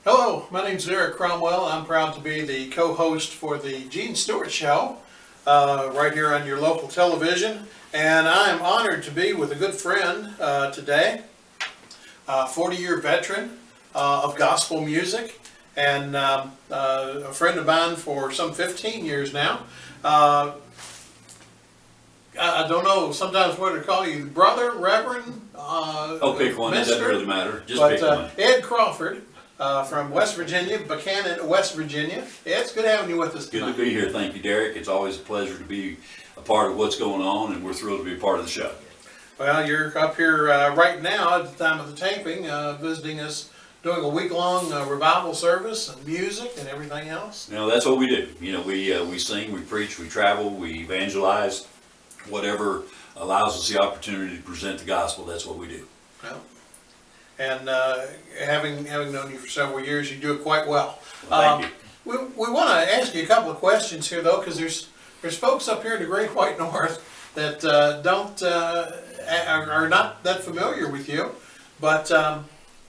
Hello, my name's Eric Cromwell. I'm proud to be the co-host for the Gene Stewart Show right here on your local television. And I'm honored to be with a good friend today, a 40-year veteran of gospel music, and a friend of mine for some 15 years now. I don't know sometimes what to call you, brother, reverend, pick one. It doesn't really matter. Just but, pick one. Ed Crawford from West Virginia, Buchanan, West Virginia. Ed, it's good having you with us tonight. Good to be here. Thank you, Derek. It's always a pleasure to be a part of what's going on, and we're thrilled to be a part of the show. Well, you're up here right now at the time of the taping, visiting us, doing a week-long revival service and music and everything else. You know, that's what we do. You know, we sing, we preach, we travel, we evangelize. Whatever allows us the opportunity to present the gospel, that's what we do. Well, and having known you for several years, you do it quite well. Thank you. We want to ask you a couple of questions here, though, because there's folks up here in the Great White North that are not that familiar with you, but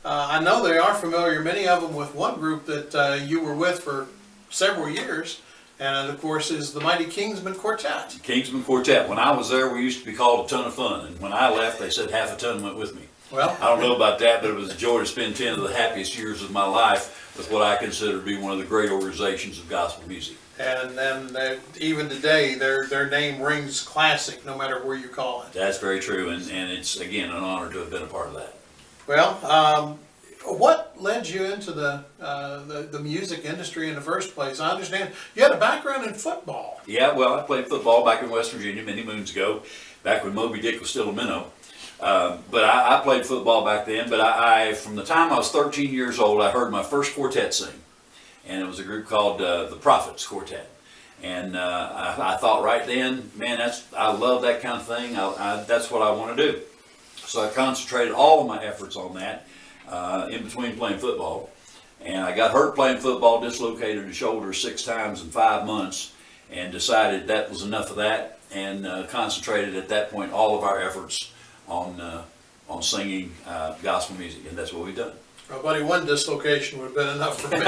I know they are familiar, many of them, with one group that you were with for several years. And of course is the mighty Kingsmen Quartet. Kingsmen Quartet. When I was there, we used to be called a ton of fun. And when I left, they said half a ton went with me. Well, I don't know about that, but it was a joy to spend 10 of the happiest years of my life with what I consider to be one of the great organizations of gospel music. And then even today, their name rings classic, no matter where you call it. That's very true, and it's, again, an honor to have been a part of that. Well, what led you into the music industry in the first place? I understand you had a background in football. Yeah, well, I played football back in West Virginia many moons ago, back when Moby Dick was still a minnow. But I played football back then, but I from the time I was 13 years old, I heard my first quartet sing. And it was a group called the Prophets Quartet. And I thought right then, man, I love that kind of thing. That's what I want to do. So I concentrated all of my efforts on that. In between playing football, and I got hurt playing football, dislocated the shoulder 6 times in 5 months, and decided that was enough of that, and concentrated at that point all of our efforts on singing gospel music, and that's what we've done. Well, buddy, one dislocation would have been enough for me.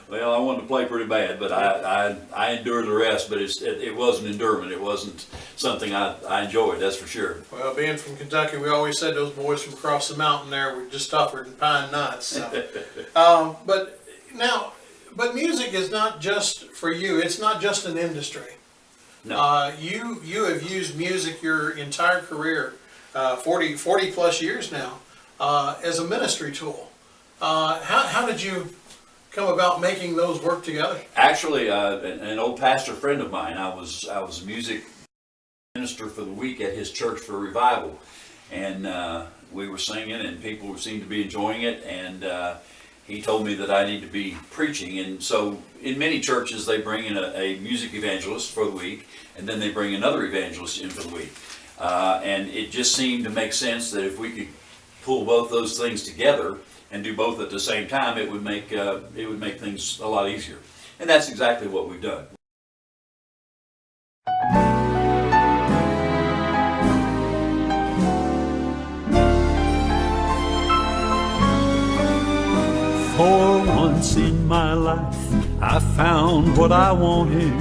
Well, I wanted to play pretty bad, but I endured the rest, but it wasn't endurement. It wasn't something I enjoyed, that's for sure. Well, being from Kentucky, we always said those boys from across the mountain there were just tougher than pine nuts. So. But music is not just for you. It's not just an industry. No. You have used music your entire career, 40 plus years now, as a ministry tool. How did you come about making those work together? Actually, an old pastor friend of mine, I was a music minister for the week at his church for revival, and we were singing, and people seemed to be enjoying it, and he told me that I need to be preaching. And so in many churches they bring in a music evangelist for the week, and then they bring another evangelist in for the week, and it just seemed to make sense that if we could pull both those things together and do both at the same time, it would make things a lot easier. And that's exactly what we've done. For once in my life, I found what I wanted.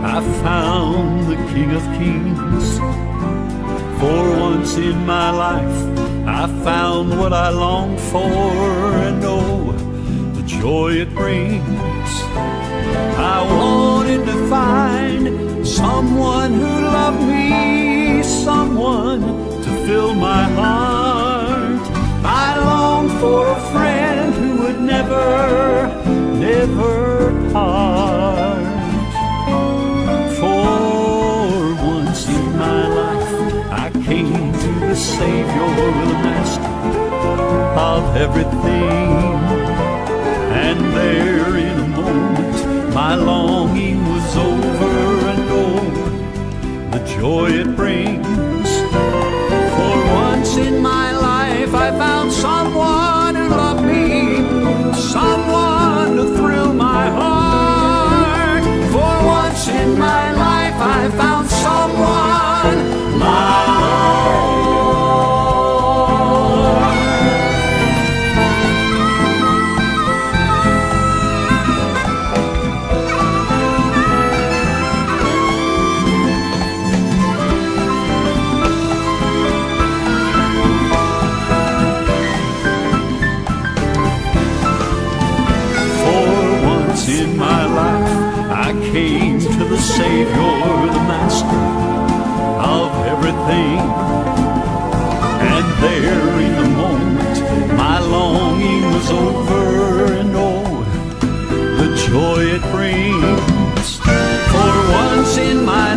I found the King of Kings. For once in my life, I found what I longed for, and oh, the joy it brings. I wanted to find someone who loved me, someone to fill my heart. I longed for a friend who would never, never part. For once in my life, I came to the Savior, the Master of everything. And there in a moment, my longing was over, and oh, the joy it brings. For once in my life, I found someone who loved me, someone to thrill my heart. For once in my life, I found someone, my Lord. longing was over, and oh, the joy it brings. For once in my